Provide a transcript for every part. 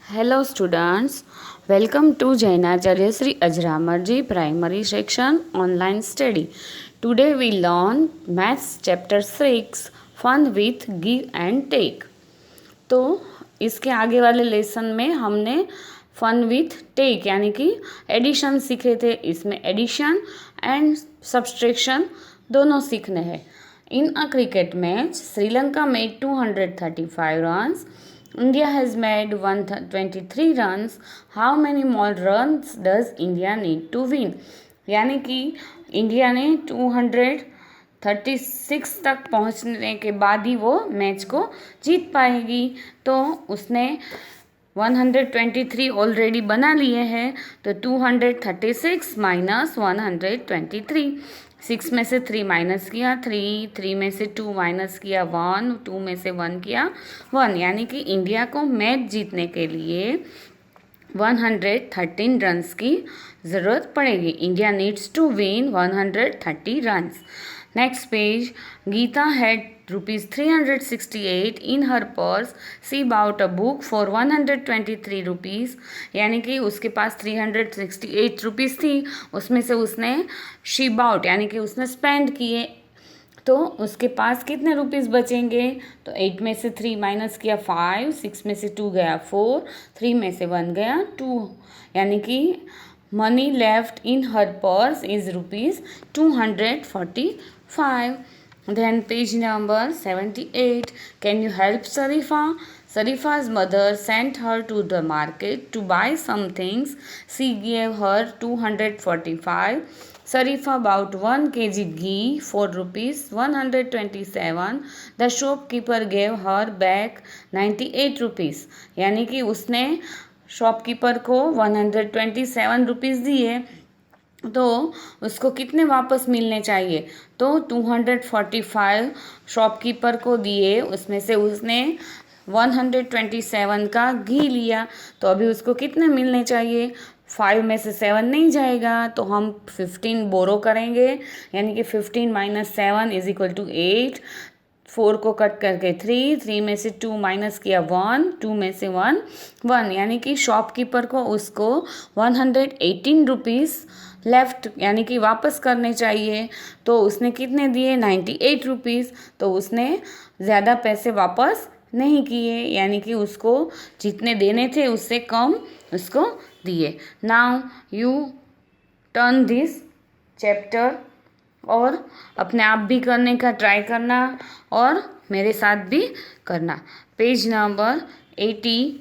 Hello students, welcome to Jainacharya Sri Ajramarji Primary Section Online Study. Today we learn Maths Chapter 6 Fun with Give and Take. तो इसके आगे वाले lesson में हमने fun with take यानी कि addition सीखे थे। इसमें एडिशन एंड सब्सट्रैक्शन दोनों सीखने हैं। In a cricket match Sri Lanka made 235 runs, India has made 123 runs. How many more runs does India need to win? यानी कि इंडिया ने 236 तक पहुंचने के बाद ही वो मैच को जीत पाएगी। तो उसने 123 ऑलरेडी बना लिए हैं, तो 236 माइनस 123, 6 में से 3 माइनस किया 3 में से 2 माइनस किया 1, 2 में से 1 किया 1, यानी कि इंडिया को मैच जीतने के लिए 113 रन्स की ज़रूरत पड़ेगी। India needs to win 130 runs. Next page, Gita had ₹368 in her purse. She bought a book for 123 rupees. यानी कि उसके पास 368 रुपीज़ थी, उसमें से उसने she bought यानी कि उसने स्पेंड किए, तो उसके पास कितने रुपीज़ बचेंगे? तो 8 में से 3 माइनस किया 5, 6 में से 2 गया 4, 3 में से 1 गया 2, यानी कि money left in her purse is ₹245. Then page number 78. Can you help Sarifa? Sarifa's mother sent her to the market to buy some things. She gave her 245. Sarifa bought 1 kg ghee for ₹127. The shopkeeper gave her back 98 rupees. यानी कि उसने shopkeeper को 127 rupees दिए, तो उसको कितने वापस मिलने चाहिए? तो 245 शॉपकीपर को दिए, उसमें से उसने 127 का घी लिया, तो अभी उसको कितने मिलने चाहिए? 5 में से 7 नहीं जाएगा, तो हम 15 बोरो करेंगे, यानी कि 15 माइनस 7 इज इक्वल टू 8। 4 को कट करके 3 में से 2 माइनस किया 1, 2 में से 1 1, यानी कि शॉपकीपर को उसको 118 रुपीज़ लेफ्ट यानी कि वापस करने चाहिए। तो उसने कितने दिए? 98 रुपीज़। तो उसने ज़्यादा पैसे वापस नहीं किए, यानी कि उसको जितने देने थे उससे कम उसको दिए। Now U turn this chapter और अपने आप भी करने का ट्राई करना और मेरे साथ भी करना। Page number 80,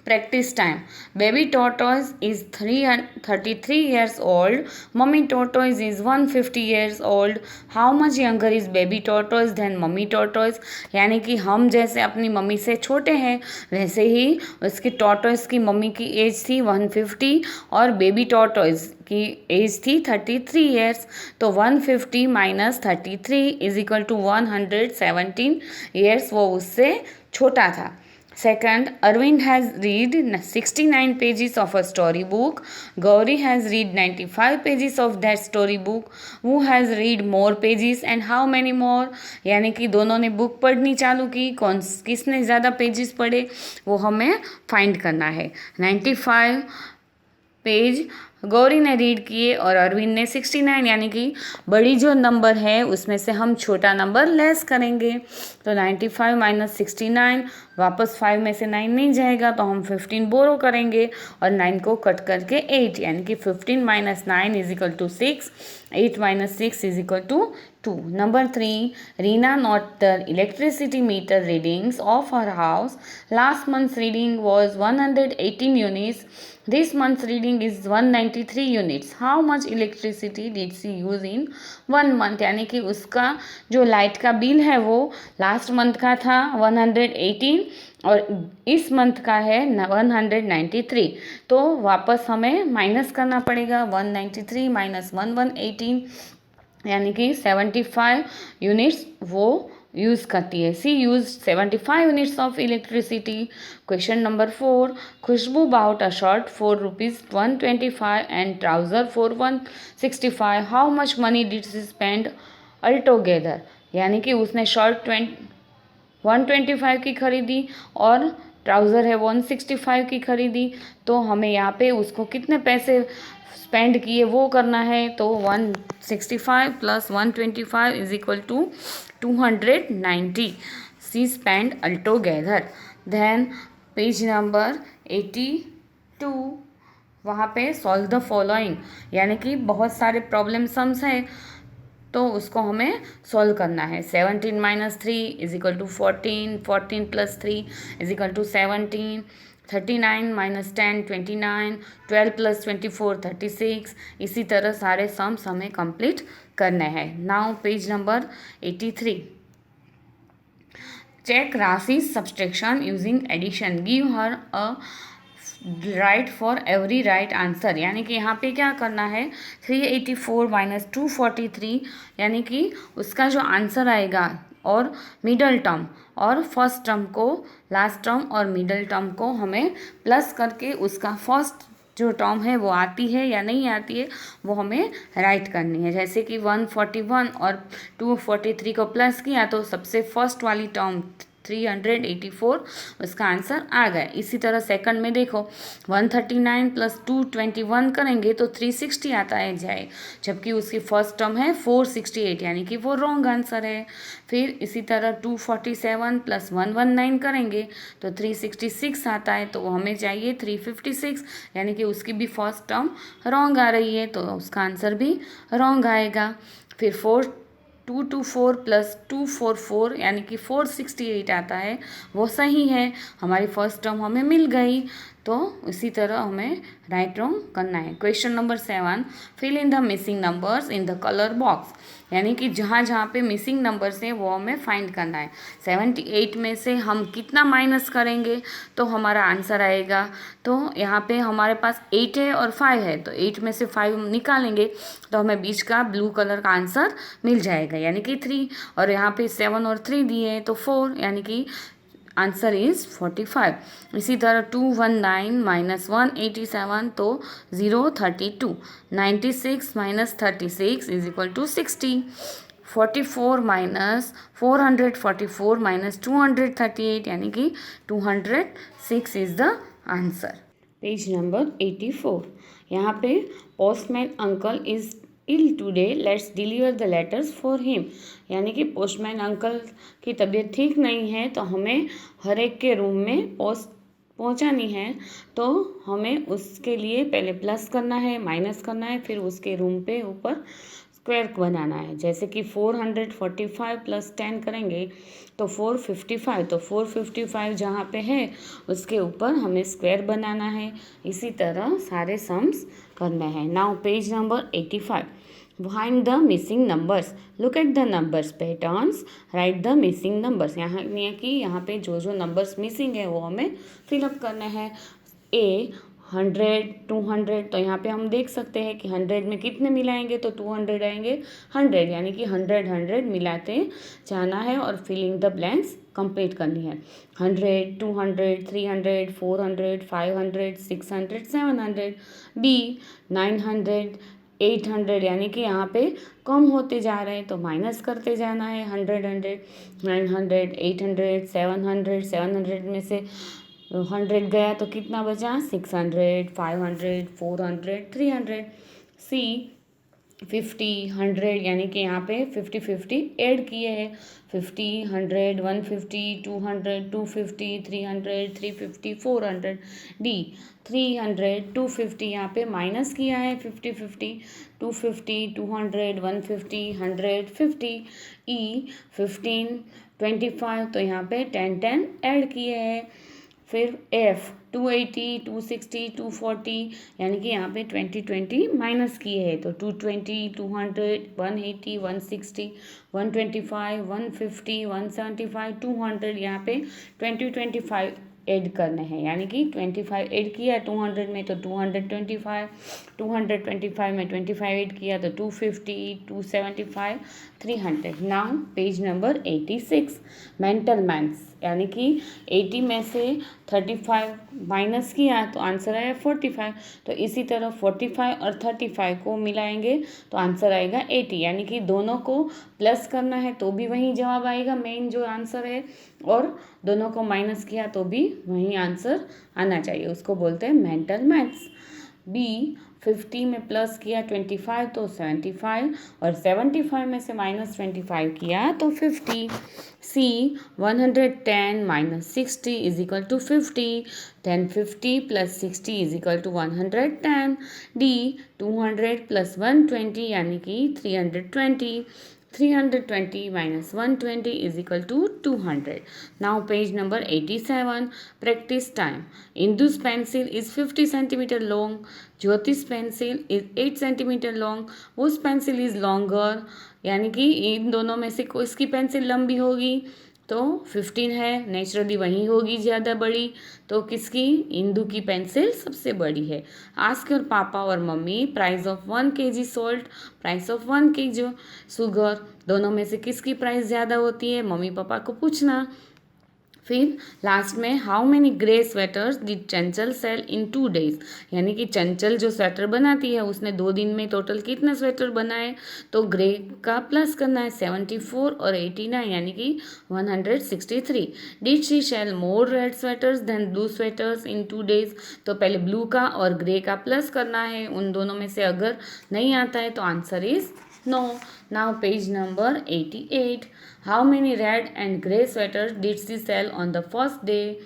practice time. Baby tortoise is 33 years old. Mummy tortoise is 150 years old. How much younger is baby tortoise than mummy tortoise? यानी कि हम जैसे अपनी मम्मी से छोटे हैं, वैसे ही उसकी टॉर्टोइस की मम्मी की एज थी 150 और बेबी टॉर्टोइस की एज थी 33 ईयर्स। तो 150 minus 33 is equal to 117 years, वो उससे छोटा था। Second, Arvind has read 69 pages of a storybook. Gauri has read 95 pages of that storybook. Who has read more pages and how many more? यानी कि दोनों ने बुक पढ़नी चालू की, किसने ज़्यादा पेजेस पढ़े वो हमें फाइंड करना है। 95 पेज गौरी ने रीड किए और अरविंद ने 69, यानी कि बड़ी जो नंबर है उसमें से हम छोटा नंबर लेस करेंगे। तो 95 माइनस 69, वापस 5 में से 9 नहीं जाएगा, तो हम 15 बोरो करेंगे और 9 को कट करके 8, यानी कि 15 minus 9 is equal to 6, 8 minus 6 is equal to 2. Number 3, Reena noted the electricity meter readings of her house. Last month's reading was 118 units. This month's reading is 193 units. How much electricity did she use in 1 month? यानी कि उसका जो light का bill है वो last month का था 118 और इस मंथ का है 193, तो वापस हमें माइनस करना पड़ेगा। 193 माइनस 118 यानी कि 75 यूनिट्स वो यूज़ करती है। She use 75 units of electricity. Question number 4, Khushbu bought a shirt for ₹125 and trouser for 165. How much money did she spend altogether? यानी कि उसने शर्ट 125 की खरीदी और ट्राउज़र है 165 की खरीदी, तो हमें यहाँ पे उसको कितने पैसे स्पेंड किए वो करना है। तो 165 + 125 is equal to 290 she spend altogether. Then page number 82, वहाँ पे सॉल्व द फॉलोइंग, यानी कि बहुत सारे प्रॉब्लम सम्स है तो उसको हमें सॉल्व करना है। 17 - 3 is equal to 14, 14 + 3 is equal to 17, 39 - 10 29, 12 + 24 36। इसी तरह सारे सम्स हमें कंप्लीट करने हैं। Now page number 83, check Rashi subtraction using addition, give her a right for every right answer, यानी कि यहाँ पे क्या करना है, 384 - 243, यानी कि उसका जो आंसर आएगा और मिडल टर्म और फर्स्ट टर्म को, लास्ट टर्म और मिडल टर्म को हमें प्लस करके उसका फर्स्ट जो टर्म है वो आती है या नहीं आती है वो हमें राइट करनी है। जैसे कि 141 और 243 को प्लस किया तो सबसे फर्स्ट वाली टर्म 384 उसका आंसर आ गया। इसी तरह सेकंड में देखो 139 + 221 करेंगे तो 360 आता है जाए, जबकि उसकी फर्स्ट टर्म है 468, यानी कि वो रॉन्ग आंसर है। फिर इसी तरह 247 + 119 करेंगे तो 366 आता है, तो वो हमें चाहिए 356, यानी कि उसकी भी फर्स्ट टर्म रॉन्ग आ रही है तो उसका आंसर भी रॉन्ग आएगा। फिर 224 + 244 यानी कि 468 आता है, वो सही है, हमारी फर्स्ट टर्म हमें मिल गई। तो इसी तरह हमें राइट रॉन्ग करना है। Question number 7, fill in the missing numbers in the colour box, यानी कि जहाँ जहाँ पे मिसिंग नंबर्स हैं वो हमें फाइंड करना है। 78 में से हम कितना माइनस करेंगे तो हमारा आंसर आएगा। तो यहाँ पे हमारे पास 8 है और 5 है, तो 8 में से 5 निकालेंगे तो हमें बीच का ब्लू कलर का आंसर मिल जाएगा, यानी कि 3। और यहाँ पे 7 और 3 दिए हैं तो 4, यानी कि आंसर इज 45। इसी तरह 219 - 187 तो 032, 96 - 36 इज इक्वल टू 60, 44 - 444 - 238, यानी कि 206 is the answer. Page number 84, यहाँ पे postman uncle is ill today, let's deliver the letters for him, यानी कि पोस्टमैन अंकल की तबीयत ठीक नहीं है तो हमें हर एक के रूम में पोस्ट पहुंचानी है। तो हमें उसके लिए पहले प्लस करना है, माइनस करना है, फिर उसके रूम पे ऊपर स्क्वायर बनाना है। जैसे कि 445 + 10 करेंगे तो 455, तो 455 जहाँ पे है उसके ऊपर हमें स्क्वायर बनाना है। इसी तरह सारे सम्स करने हैं। Now page number 85, find the missing numbers, look at the numbers patterns, right the missing numbers, यहाँ कि यहाँ पे जो जो नंबर्स मिसिंग है वो हमें फिलअप करना है। 100 200, तो यहाँ पे हम देख सकते हैं कि 100 में कितने मिलाएंगे तो 200 आएंगे 100, यानी कि 100 100 मिलाते जाना है और फिलिंग द ब्लैंक्स कंप्लीट करनी है। 100 200 300 400 500 600 700, बी 900 800, यानी कि यहाँ पे कम होते जा रहे हैं तो माइनस करते जाना है। 100 100 900 800 700, 700 में से 100 गया तो कितना बचा, 600 500 400 300, सी 50 100, यानी कि यहाँ पे 50 50 ऐड किए हैं, 50 100 150 200 250 300 350 400, डी 300 250, यहाँ पे माइनस किया है 50 50 250 200 150 100 50, ई 15 25, तो यहाँ पे 10 10 ऐड किए हैं। फिर एफ 280 260 240, यानी कि यहाँ पे 20 20 माइनस किए हैं तो 220 200 180 160 125 150 175 200, यहाँ पे 20 25 ऐड करने हैं, यानी कि 25 ऐड किया 200 में तो 225, 225 में 25 ऐड किया तो 250 275 300। Now page number 86, mental maths यानी कि 80 में से 35 माइनस किया तो आंसर आया 45। तो इसी तरह 45 और 35 को मिलाएंगे तो आंसर आएगा 80, यानी कि दोनों को प्लस करना है तो भी वही जवाब आएगा, मेन जो आंसर है, और दोनों को माइनस किया तो भी वही आंसर आना चाहिए, उसको बोलते हैं मेंटल मैथ्स। बी 50 में प्लस किया 25 तो 75, और 75 में से माइनस 25 किया तो 50। C 110 minus 60 is equal to 50, then 50 plus 60 is equal to 110। D 200 plus 120 यानी कि 320, 320 minus 120 is equal to 200. Now page number 87, practice time. Indu's pencil is 50 centimeter long. Jyoti's pencil is 8 centimeter long. Whose pencil is longer? यानी कि इन दोनों में से किसकी pencil लंबी होगी? तो 15 है, नेचुरली वही होगी ज़्यादा बड़ी, तो किसकी? इंदु की पेंसिल सबसे बड़ी है। आस्क योर पापा और mummy price of 1 kg salt, price of 1 kg sugar, दोनों में से किसकी प्राइस ज़्यादा होती है? मम्मी पापा को पूछना। फिर लास्ट में how many grey sweaters did Chanchal cell in 2 days, यानी कि चंचल जो स्वेटर बनाती है उसने 2 दिन में टोटल कितने स्वेटर बनाए? तो ग्रे का प्लस करना है, 74 और 89 यानी कि 163। Did she sell more red sweaters than blue sweaters in 2 days, तो पहले ब्लू का और ग्रे का प्लस करना है, उन दोनों में से अगर नहीं आता है तो answer is no. Now page number 88, how many red and grey sweaters did she sell on the first day,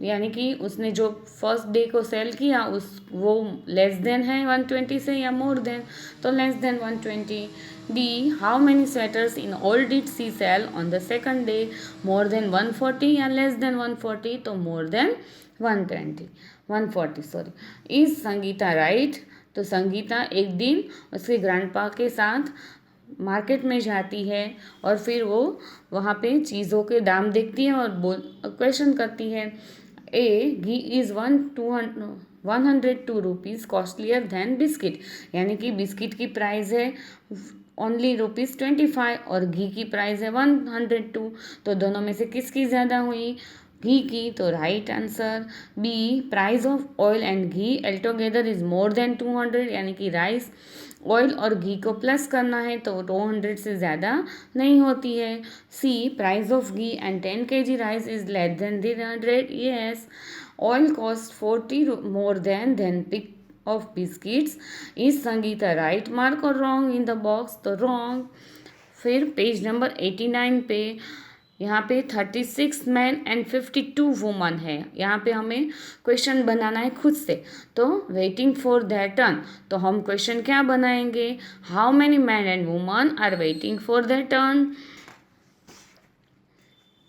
यानी कि उसने जो फर्स्ट डे को सेल किया उस वो लेस देन है 120 से या मोर देन, तो less than 120। D how many sweaters in all did she sell on the second day, more than 140 या लेस देन 140, तो more than 140 sorry. Is Sangeeta right? तो संगीता एक दिन उसके ग्रैंडपा के साथ मार्केट में जाती है और फिर वो वहाँ पे चीज़ों के दाम देखती है और क्वेश्चन करती है। A ghee is 102 rupees costlier than biscuit, यानी कि बिस्किट की प्राइस है ओनली ₹25 और घी की प्राइस है 102, तो दोनों में से किसकी ज़्यादा हुई? घी की, तो right answer. B price of oil and ghee altogether is more than 200, यानी कि राइस ऑयल और घी को प्लस करना है तो 200 से ज़्यादा नहीं होती है। C price of ghee and 10 kg rice is less than 300, yes. Oil cost 40 more than pack of biscuits, is Sangeeta right mark और रॉन्ग इन द बॉक्स, तो रॉन्ग। फिर पेज नंबर 89 पे यहाँ पे 36 मैन एंड 52 वुमन है, यहाँ पे हमें क्वेश्चन बनाना है खुद से, तो वेटिंग फॉर देयर टर्न, तो हम क्वेश्चन क्या बनाएंगे? How many man and woman are waiting for their turn.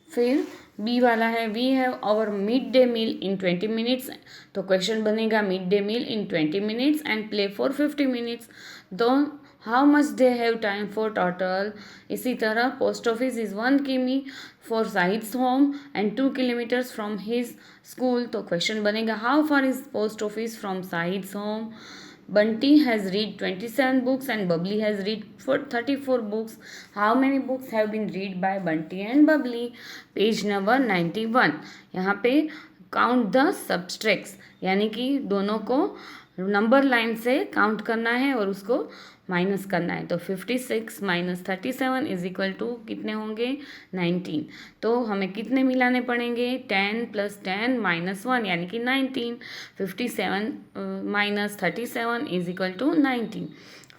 फिर बी वाला है we have our mid day meal in 20 minutes, तो क्वेश्चन बनेगा mid day meal in 20 minutes and play for 50 minutes, तो how much they have time for total. इसी तरह post office is 1 किमी for Sahid's home and 2 kilometres from his school, तो क्वेश्चन बनेगा how far is post office from Sahid's home. Bunty has read 27 books and Bubbly has read 34 books. How many books have been read by Bunty and Bubbly? Page number 91. यहाँ पे count the subtracts, यानी कि दोनों को number line से count करना है और उसको माइनस करना है, तो 56 माइनस 37 इज इक्वल टू कितने होंगे? 19। तो हमें कितने मिलाने पड़ेंगे? 10 प्लस 10 माइनस 1 यानी कि 19। 57 minus 37 is equal to 19।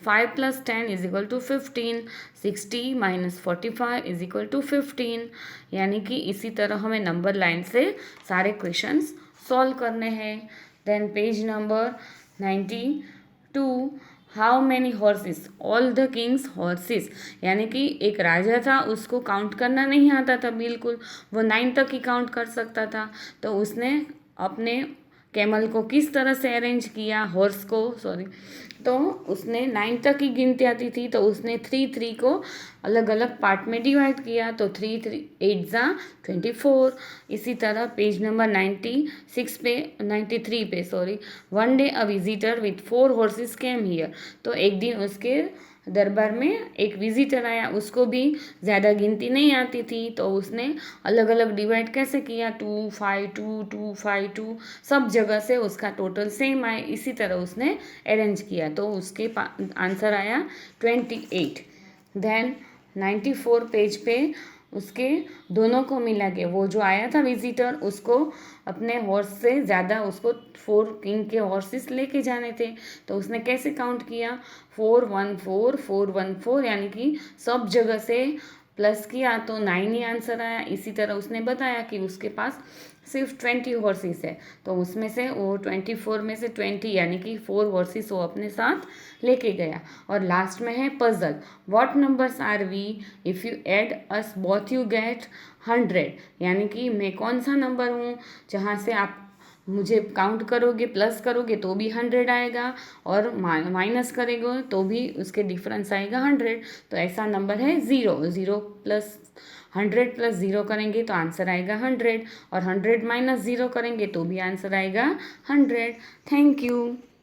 5 plus 10 is equal to 15। 60 minus 45 is equal to 15, यानी कि इसी तरह हमें नंबर लाइन से सारे क्वेश्चंस सॉल्व करने हैं। Then page number 92, how many horses all the king's horses, यानी कि एक राजा था उसको काउंट करना नहीं आता था बिल्कुल, वो 9 तक ही काउंट कर सकता था, तो उसने अपने कैमल को किस तरह से अरेंज किया, हॉर्स को सॉरी, तो उसने 9 तक ही गिनती आती थी, तो उसने 3 को अलग अलग पार्ट में डिवाइड किया, तो 3 8 ज़ा 24। इसी तरह पेज नंबर 93 पे one day a visitor with 4 horses came here, तो एक दिन उसके दरबार में एक विजिटर आया, उसको भी ज़्यादा गिनती नहीं आती थी, तो उसने अलग अलग डिवाइड कैसे किया, 2 5 2 2 5 2, सब जगह से उसका टोटल सेम आए, इसी तरह उसने अरेंज किया, तो उसके आंसर आया 28। देन 94 पेज पे उसके दोनों को मिला के, वो जो आया था विजिटर उसको अपने हॉर्स से ज़्यादा, उसको 4 किंग के हॉर्सेस लेके जाने थे, तो उसने कैसे काउंट किया, 4 1 4 4 1 4, यानी कि सब जगह से प्लस किया तो 9 ही आंसर आया। इसी तरह उसने बताया कि उसके पास सिर्फ 20 हॉर्सेस है, तो उसमें से वो 24 में से 20 यानी कि 4 हॉर्सेस वो अपने साथ लेके गया। और लास्ट में है puzzle, what numbers are we if you add us both you get 100, यानी कि मैं कौन सा नंबर हूँ जहाँ से आप मुझे काउंट करोगे, प्लस करोगे तो भी 100 आएगा, और माइनस करेंगे तो भी उसके डिफरेंस आएगा 100। तो ऐसा नंबर है 0। 0 प्लस 100 प्लस 0 करेंगे तो आंसर आएगा 100, और 100 माइनस 0 करेंगे तो भी आंसर आएगा 100। Thank you.